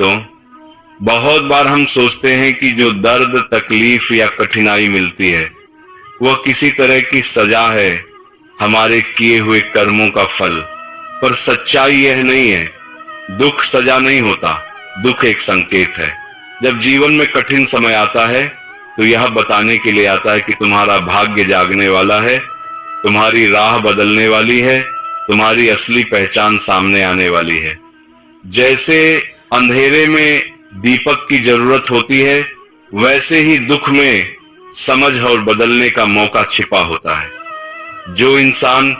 दोस्तों, बहुत बार हम सोचते हैं कि जो दर्द, तकलीफ या कठिनाई मिलती है वह किसी तरह की सजा है, हमारे किए हुए कर्मों का फल। पर सच्चाई यह नहीं है। दुख सजा नहीं होता, दुख एक संकेत है। जब जीवन में कठिन समय आता है तो यह बताने के लिए आता है कि तुम्हारा भाग्य जागने वाला है, तुम्हारी राह बदलने वाली है, तुम्हारी असली पहचान सामने आने वाली है। जैसे अंधेरे में दीपक की जरूरत होती है, वैसे ही दुख में समझ और बदलने का मौका छिपा होता है। जो इंसान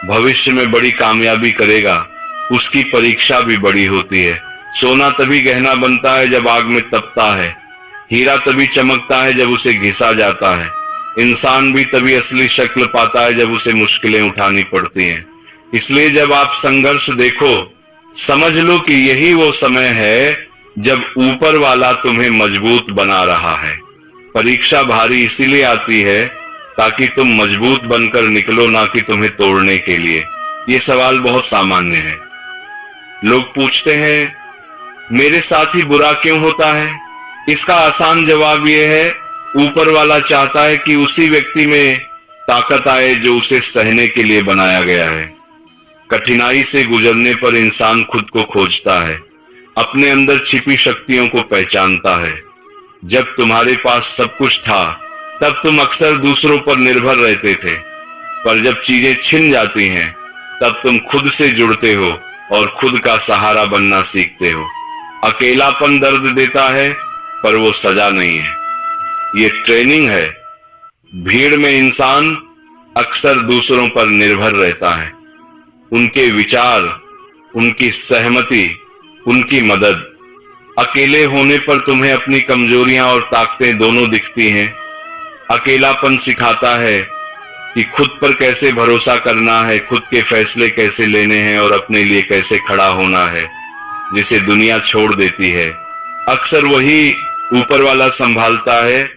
भविष्य में बड़ी कामयाबी करेगा, उसकी परीक्षा भी बड़ी होती है। सोना तभी गहना बनता है जब आग में तपता है, हीरा तभी चमकता है जब उसे घिसा जाता है, इंसान भी तभी असली शक्ल पाता है जब उसे मुश्किलें उठानी पड़ती हैं। इसलिए जब आप संघर्ष देखो, समझ लो कि यही वो समय है जब ऊपर वाला तुम्हें मजबूत बना रहा है। परीक्षा भारी इसीलिए आती है ताकि तुम मजबूत बनकर निकलो, ना कि तुम्हें तोड़ने के लिए। ये सवाल बहुत सामान्य है। लोग पूछते हैं, मेरे साथ ही बुरा क्यों होता है? इसका आसान जवाब यह है, ऊपर वाला चाहता है कि उसी व्यक्ति में ताकत आए जो उसे सहने के लिए बनाया गया है। कठिनाई से गुजरने पर इंसान खुद को खोजता है, अपने अंदर छिपी शक्तियों को पहचानता है। जब तुम्हारे पास सब कुछ था तब तुम अक्सर दूसरों पर निर्भर रहते थे, पर जब चीजें छिन जाती हैं तब तुम खुद से जुड़ते हो और खुद का सहारा बनना सीखते हो। अकेलापन दर्द देता है, पर वो सजा नहीं है, ये ट्रेनिंग है। भीड़ में इंसान अक्सर दूसरों पर निर्भर रहता है, उनके विचार, उनकी सहमति, उनकी मदद। अकेले होने पर तुम्हें अपनी कमजोरियां और ताकतें दोनों दिखती हैं। अकेलापन सिखाता है कि खुद पर कैसे भरोसा करना है, खुद के फैसले कैसे लेने हैं और अपने लिए कैसे खड़ा होना है। जिसे दुनिया छोड़ देती है, अक्सर वही ऊपर वाला संभालता है,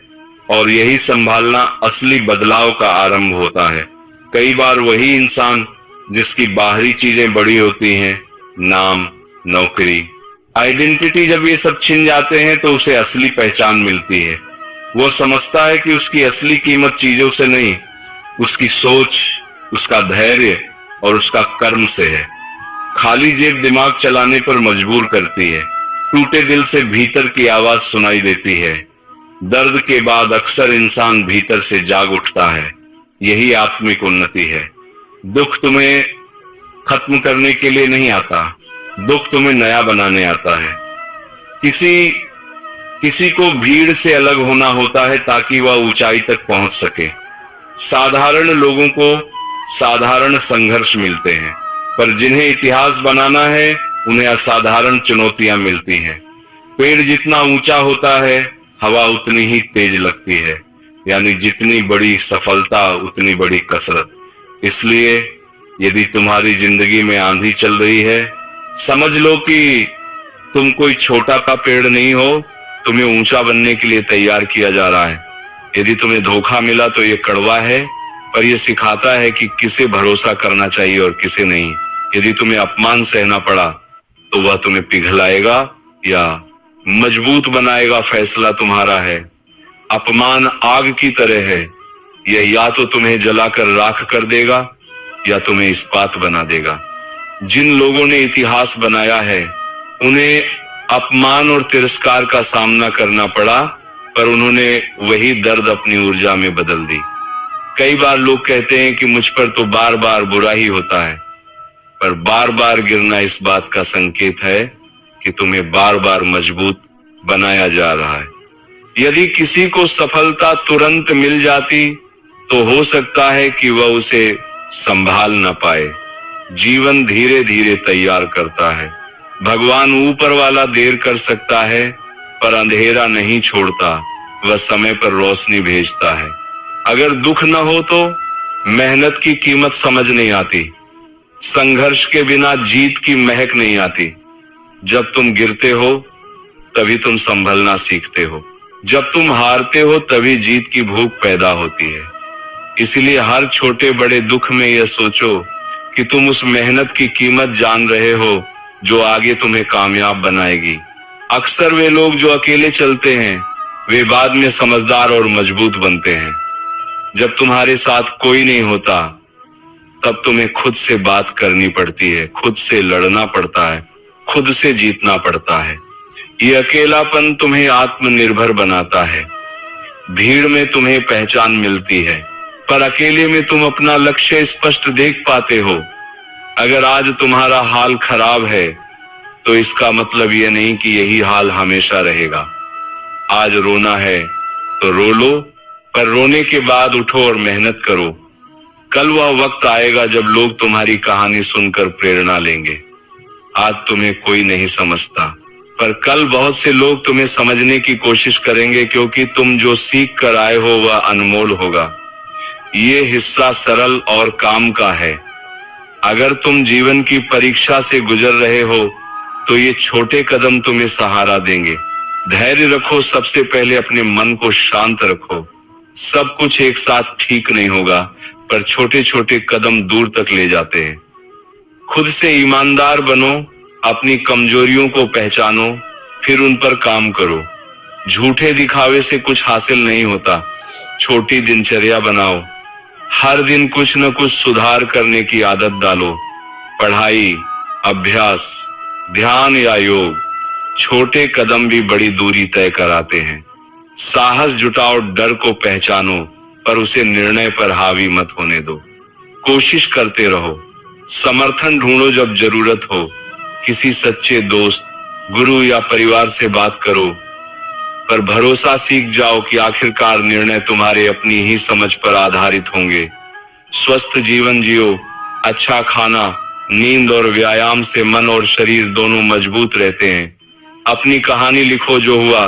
और यही संभालना असली बदलाव का आरंभ होता है। कई बार वही इंसान जिसकी बाहरी चीजें बड़ी होती हैं, नाम, नौकरी, आइडेंटिटी, जब ये सब छिन जाते हैं तो उसे असली पहचान मिलती है। वो समझता है कि उसकी असली कीमत चीजों से नहीं, उसकी सोच, उसका धैर्य और उसका कर्म से है। खाली जेब दिमाग चलाने पर मजबूर करती है, टूटे दिल से भीतर की आवाज सुनाई देती है। दर्द के बाद अक्सर इंसान भीतर से जाग उठता है, यही आत्मिक उन्नति है। दुख तुम्हें खत्म करने के लिए नहीं आता, दुख तुम्हें नया बनाने आता है। किसी को भीड़ से अलग होना होता है ताकि वह ऊंचाई तक पहुंच सके। साधारण लोगों को साधारण संघर्ष मिलते हैं, पर जिन्हें इतिहास बनाना है उन्हें असाधारण चुनौतियां मिलती हैं। पेड़ जितना ऊंचा होता है, हवा उतनी ही तेज लगती है, यानी जितनी बड़ी सफलता उतनी बड़ी कसरत। इसलिए यदि तुम्हारी जिंदगी में आंधी चल रही है, समझ लो कि तुम कोई छोटा सा पेड़ नहीं हो, तुम्हें ऊंचा बनने के लिए तैयार किया जा रहा है। यदि तुम्हें धोखा मिला तो ये कड़वा है, पर यह सिखाता है कि किसे भरोसा करना चाहिए और किसे नहीं। यदि तुम्हें अपमान सहना पड़ा तो वह तुम्हें पिघलाएगा या मजबूत बनाएगा, फैसला तुम्हारा है। अपमान आग की तरह है, यह या तो तुम्हें जलाकर राख कर देगा या तुम्हें इस्पात बना देगा। जिन लोगों ने इतिहास बनाया है, उन्हें अपमान और तिरस्कार का सामना करना पड़ा, पर उन्होंने वही दर्द अपनी ऊर्जा में बदल दी। कई बार लोग कहते हैं कि मुझ पर तो बार बार बुरा ही होता है, पर बार बार गिरना इस बात का संकेत है कि तुम्हें बार बार मजबूत बनाया जा रहा है। यदि किसी को सफलता तुरंत मिल जाती तो हो सकता है कि वह उसे संभाल न पाए। जीवन धीरे धीरे तैयार करता है। भगवान ऊपर वाला देर कर सकता है, पर अंधेरा नहीं छोड़ता, वह समय पर रोशनी भेजता है। अगर दुख न हो तो मेहनत की कीमत समझ नहीं आती, संघर्ष के बिना जीत की महक नहीं आती। जब तुम गिरते हो तभी तुम संभलना सीखते हो, जब तुम हारते हो तभी जीत की भूख पैदा होती है। इसलिए हर छोटे बड़े दुख में यह सोचो कि तुम उस मेहनत की कीमत जान रहे हो जो आगे तुम्हें कामयाब बनाएगी। अक्सर वे लोग जो अकेले चलते हैं वे बाद में समझदार और मजबूत बनते हैं। जब तुम्हारे साथ कोई नहीं होता तब तुम्हें खुद से बात करनी पड़ती है, खुद से लड़ना पड़ता है, खुद से जीतना पड़ता है। ये अकेलापन तुम्हें आत्मनिर्भर बनाता है। भीड़ में तुम्हें पहचान मिलती है, पर अकेले में तुम अपना लक्ष्य स्पष्ट देख पाते हो। अगर आज तुम्हारा हाल खराब है तो इसका मतलब यह नहीं कि यही हाल हमेशा रहेगा। आज रोना है तो रो लो, पर रोने के बाद उठो और मेहनत करो। कल वह वक्त आएगा जब लोग तुम्हारी कहानी सुनकर प्रेरणा लेंगे। आज तुम्हें कोई नहीं समझता, पर कल बहुत से लोग तुम्हें समझने की कोशिश करेंगे, क्योंकि तुम जो सीख कर आए हो वह अनमोल होगा। ये हिस्सा सरल और काम का है। अगर तुम जीवन की परीक्षा से गुजर रहे हो तो ये छोटे कदम तुम्हें सहारा देंगे। धैर्य रखो, सबसे पहले अपने मन को शांत रखो। सब कुछ एक साथ ठीक नहीं होगा, पर छोटे छोटे कदम दूर तक ले जाते हैं। खुद से ईमानदार बनो, अपनी कमजोरियों को पहचानो, फिर उन पर काम करो। झूठे दिखावे से कुछ हासिल नहीं होता। छोटी दिनचर्या बनाओ, हर दिन कुछ न कुछ सुधार करने की आदत डालो। पढ़ाई, अभ्यास, ध्यान या योग, छोटे कदम भी बड़ी दूरी तय कराते हैं। साहस जुटाओ, डर को पहचानो, पर उसे निर्णय पर हावी मत होने दो। कोशिश करते रहो, समर्थन ढूंढो जब जरूरत हो। किसी सच्चे दोस्त, गुरु या परिवार से बात करो, पर भरोसा सीख जाओ कि आखिरकार निर्णय तुम्हारे अपनी ही समझ पर आधारित होंगे। स्वस्थ जीवन जियो, अच्छा खाना, नींद और व्यायाम से मन और शरीर दोनों मजबूत रहते हैं। अपनी कहानी लिखो, जो हुआ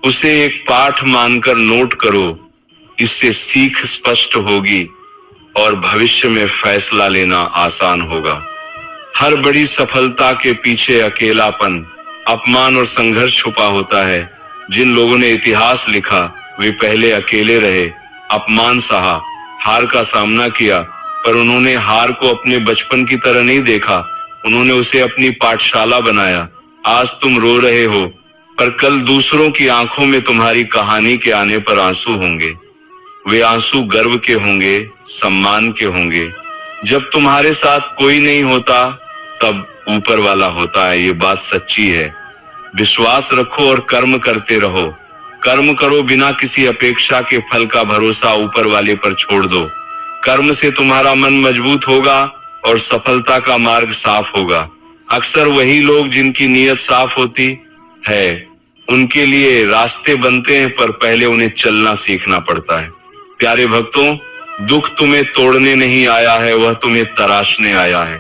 उसे एक पाठ मानकर नोट करो। इससे सीख स्पष्ट होगी और भविष्य में फैसला लेना आसान होगा। हर बड़ी सफलता के पीछे अकेलापन, अपमान और संघर्ष छुपा होता है। जिन लोगों ने इतिहास लिखा वे पहले अकेले रहे, अपमान सहा, हार का सामना किया, पर उन्होंने हार को अपने बचपन की तरह नहीं देखा, उन्होंने उसे अपनी पाठशाला बनाया। आज तुम रो रहे हो, पर कल दूसरों की आंखों में तुम्हारी कहानी के आने पर आंसू होंगे। वे आंसू गर्व के होंगे, सम्मान के होंगे। जब तुम्हारे साथ कोई नहीं होता तब ऊपर वाला होता है, ये बात सच्ची है। विश्वास रखो और कर्म करते रहो। कर्म करो, बिना किसी अपेक्षा के फल का भरोसा ऊपर वाले पर छोड़ दो। कर्म से तुम्हारा मन मजबूत होगा और सफलता का मार्ग साफ होगा। अक्सर वही लोग जिनकी नीयत साफ होती है उनके लिए रास्ते बनते हैं, पर पहले उन्हें चलना सीखना पड़ता है। प्यारे भक्तों, दुख तुम्हें तोड़ने नहीं आया है, वह तुम्हें तराशने आया है।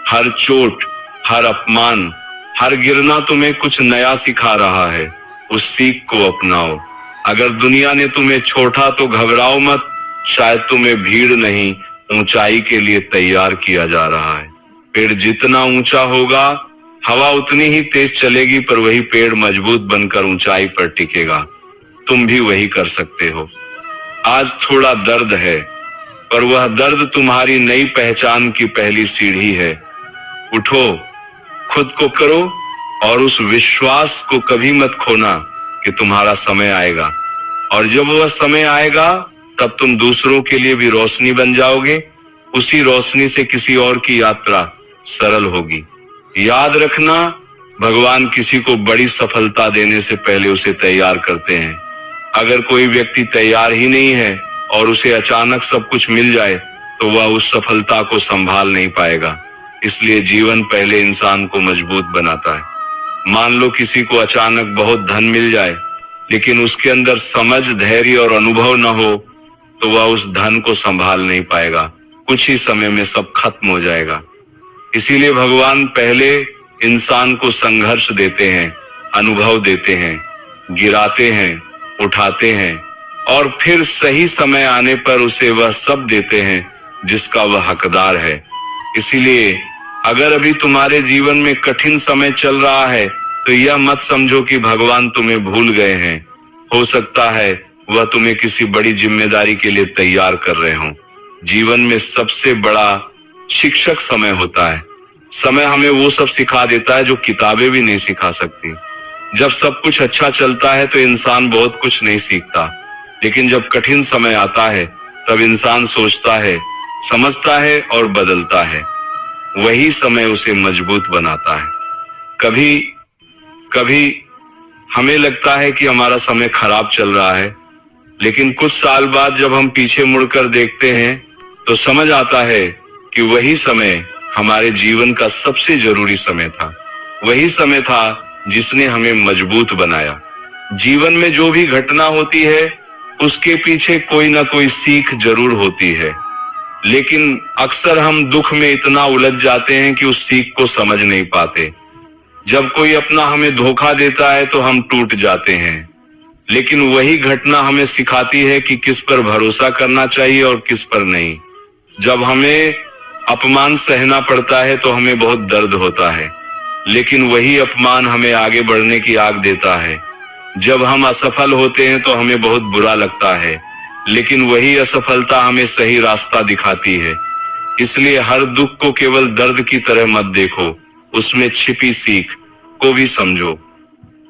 हर चोट, हर अपमान, हर गिरना तुम्हें कुछ नया सिखा रहा है। उस सीख को अपनाओ। अगर दुनिया ने तुम्हें छोड़ा तो घबराओ मत, शायद तुम्हें भीड़ नहीं ऊंचाई के लिए तैयार किया जा रहा है। पेड़ जितना ऊंचा होगा हवा उतनी ही तेज चलेगी, पर वही पेड़ मजबूत बनकर ऊंचाई पर टिकेगा। तुम भी वही कर सकते हो। आज थोड़ा दर्द है, पर वह दर्द तुम्हारी नई पहचान की पहली सीढ़ी है। उठो, खुद को करो और उस विश्वास को कभी मत खोना कि तुम्हारा समय आएगा, और जब वह समय आएगा तब तुम दूसरों के लिए भी रोशनी बन जाओगे। उसी रोशनी से किसी और की यात्रा सरल होगी। याद रखना, भगवान किसी को बड़ी सफलता देने से पहले उसे तैयार करते हैं। अगर कोई व्यक्ति तैयार ही नहीं है और उसे अचानक सब कुछ मिल जाए तो वह उस सफलता को संभाल नहीं पाएगा। इसलिए जीवन पहले इंसान को मजबूत बनाता है। मान लो किसी को अचानक बहुत धन मिल जाए, लेकिन उसके अंदर समझ, धैर्य और अनुभव न हो तो वह उस धन को संभाल नहीं पाएगा। कुछ ही समय में सब खत्म हो जाएगा। इसीलिए भगवान पहले इंसान को संघर्ष देते हैं, अनुभव देते हैं, गिराते हैं, उठाते हैं, और फिर सही समय आने पर उसे वह सब देते हैं जिसका वह हकदार है। इसीलिए अगर अभी तुम्हारे जीवन में कठिन समय चल रहा है तो यह मत समझो कि भगवान तुम्हें भूल गए हैं। हो सकता है वह तुम्हें किसी बड़ी जिम्मेदारी के लिए तैयार कर रहे हों। जीवन में सबसे बड़ा शिक्षक समय होता है। समय हमें वो सब सिखा देता है जो किताबें भी नहीं सिखा सकती। जब सब कुछ अच्छा चलता है तो इंसान बहुत कुछ नहीं सीखता, लेकिन जब कठिन समय आता है तब इंसान सोचता है, समझता है और बदलता है। वही समय उसे मजबूत बनाता है। कभी कभी हमें लगता है कि हमारा समय खराब चल रहा है, लेकिन कुछ साल बाद जब हम पीछे मुड़कर देखते हैं तो समझ आता है कि वही समय हमारे जीवन का सबसे जरूरी समय था। वही समय था जिसने हमें मजबूत बनाया। जीवन में जो भी घटना होती है उसके पीछे कोई ना कोई सीख जरूर होती है, लेकिन अक्सर हम दुख में इतना उलझ जाते हैं कि उस सीख को समझ नहीं पाते। जब कोई अपना हमें धोखा देता है तो हम टूट जाते हैं, लेकिन वही घटना हमें सिखाती है कि किस पर भरोसा करना चाहिए और किस पर नहीं। जब हमें अपमान सहना पड़ता है तो हमें बहुत दर्द होता है, लेकिन वही अपमान हमें आगे बढ़ने की आग देता है। जब हम असफल होते हैं तो हमें बहुत बुरा लगता है, लेकिन वही असफलता हमें सही रास्ता दिखाती है। इसलिए हर दुख को केवल दर्द की तरह मत देखो, उसमें छिपी सीख को भी समझो।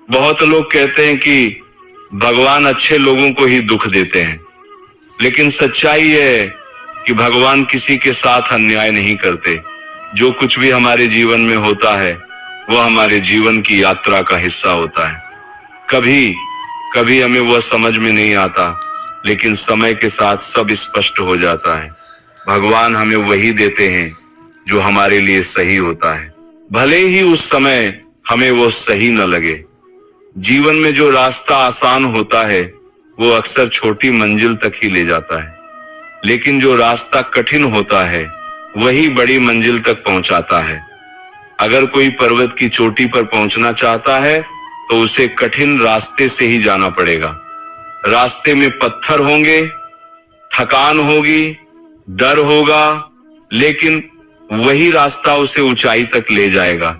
बहुत लोग कहते हैं कि भगवान अच्छे लोगों को ही दुख देते हैं, लेकिन सच्चाई यह है कि भगवान किसी के साथ अन्याय नहीं करते। जो कुछ भी हमारे जीवन में होता है वह हमारे जीवन की यात्रा का हिस्सा होता है। कभी कभी हमें वह समझ में नहीं आता, लेकिन समय के साथ सब स्पष्ट हो जाता है। भगवान हमें वही देते हैं जो हमारे लिए सही होता है, भले ही उस समय हमें वो सही न लगे। जीवन में जो रास्ता आसान होता है वो अक्सर छोटी मंजिल तक ही ले जाता है, लेकिन जो रास्ता कठिन होता है वही बड़ी मंजिल तक पहुंचाता है। अगर कोई पर्वत की चोटी पर पहुंचना चाहता है तो उसे कठिन रास्ते से ही जाना पड़ेगा। रास्ते में पत्थर होंगे, थकान होगी, डर होगा, लेकिन वही रास्ता उसे ऊंचाई तक ले जाएगा।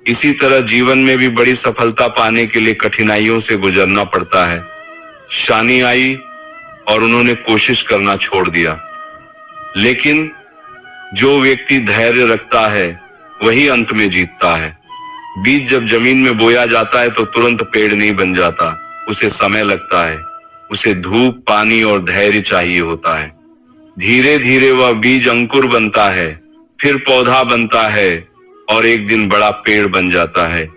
इसी तरह जीवन में भी बड़ी सफलता पाने के लिए कठिनाइयों से गुजरना पड़ता है। शानी आई और उन्होंने कोशिश करना छोड़ दिया, लेकिन जो व्यक्ति धैर्य रखता है वही अंत में जीतता है। बीज जब जमीन में बोया जाता है तो तुरंत पेड़ नहीं बन जाता, उसे समय लगता है। उसे धूप, पानी और धैर्य चाहिए होता है। धीरे धीरे वह बीज अंकुर बनता है, फिर पौधा बनता है और एक दिन बड़ा पेड़ बन जाता है।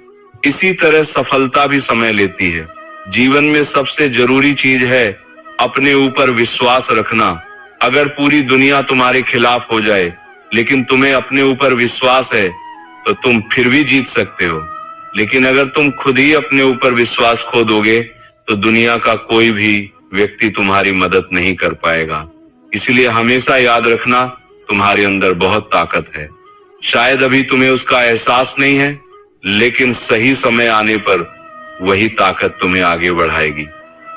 इसी तरह सफलता भी समय लेती है। जीवन में सबसे जरूरी चीज है अपने ऊपर विश्वास रखना। अगर पूरी दुनिया तुम्हारे खिलाफ हो जाए, लेकिन तुम्हें अपने ऊपर विश्वास है तो तुम फिर भी जीत सकते हो। लेकिन अगर तुम खुद ही अपने ऊपर विश्वास खो दोगे तो दुनिया का कोई भी व्यक्ति तुम्हारी मदद नहीं कर पाएगा। इसलिए हमेशा याद रखना, तुम्हारे अंदर बहुत ताकत है। शायद अभी तुम्हें उसका एहसास नहीं है, लेकिन सही समय आने पर वही ताकत तुम्हें आगे बढ़ाएगी।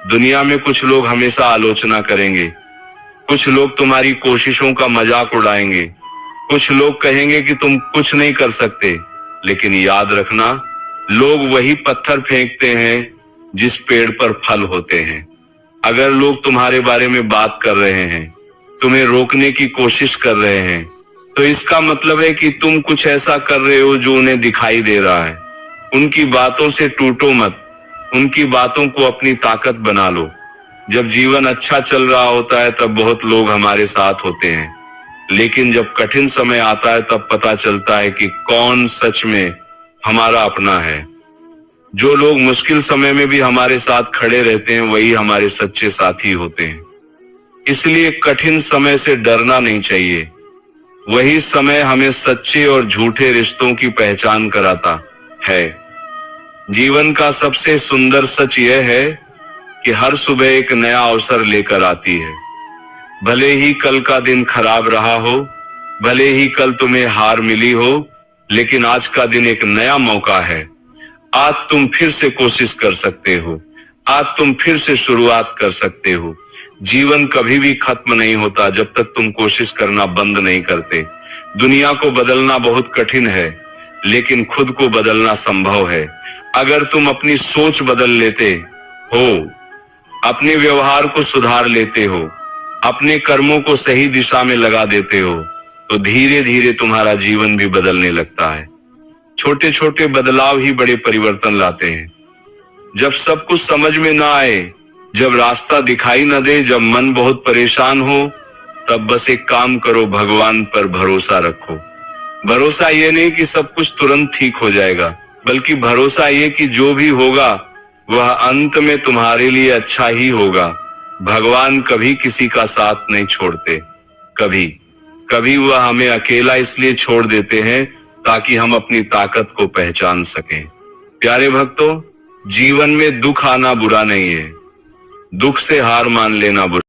दुनिया में कुछ लोग हमेशा आलोचना करेंगे, कुछ लोग तुम्हारी कोशिशों का मजाक उड़ाएंगे, कुछ लोग कहेंगे कि तुम कुछ नहीं कर सकते, लेकिन याद रखना, लोग वही पत्थर फेंकते हैं जिस पेड़ पर फल होते हैं। अगर लोग तुम्हारे बारे में बात कर रहे हैं, तुम्हें रोकने की कोशिश कर रहे हैं, तो इसका मतलब है कि तुम कुछ ऐसा कर रहे हो जो उन्हें दिखाई दे रहा है। उनकी बातों से टूटो मत, उनकी बातों को अपनी ताकत बना लो। जब जीवन अच्छा चल रहा होता है तब बहुत लोग हमारे साथ होते हैं, लेकिन जब कठिन समय आता है तब पता चलता है कि कौन सच में हमारा अपना है। जो लोग मुश्किल समय में भी हमारे साथ खड़े रहते हैं वही हमारे सच्चे साथी होते हैं। इसलिए कठिन समय से डरना नहीं चाहिए। वही समय हमें सच्चे और झूठे रिश्तों की पहचान कराता है। जीवन का सबसे सुंदर सच यह है कि हर सुबह एक नया अवसर लेकर आती है। भले ही कल का दिन खराब रहा हो, भले ही कल तुम्हें हार मिली हो, लेकिन आज का दिन एक नया मौका है। आज तुम फिर से कोशिश कर सकते हो, आज तुम फिर से शुरुआत कर सकते हो। जीवन कभी भी खत्म नहीं होता जब तक तुम कोशिश करना बंद नहीं करते। दुनिया को बदलना बहुत कठिन है, लेकिन खुद को बदलना संभव है। अगर तुम अपनी सोच बदल लेते हो, अपने व्यवहार को सुधार लेते हो, अपने कर्मों को सही दिशा में लगा देते हो, तो धीरे धीरे तुम्हारा जीवन भी बदलने लगता है। छोटे छोटे बदलाव ही बड़े परिवर्तन लाते हैं। जब सब कुछ समझ में ना आए, जब रास्ता दिखाई न दे, जब मन बहुत परेशान हो, तब बस एक काम करो, भगवान पर भरोसा रखो। भरोसा ये नहीं कि सब कुछ तुरंत ठीक हो जाएगा, बल्कि भरोसा ये कि जो भी होगा वह अंत में तुम्हारे लिए अच्छा ही होगा। भगवान कभी किसी का साथ नहीं छोड़ते, कभी कभी वह हमें अकेला इसलिए छोड़ देते हैं ताकि हम अपनी ताकत को पहचान सकें। प्यारे भक्तों, जीवन में दुख आना बुरा नहीं है, दुख से हार मान लेना बुरा।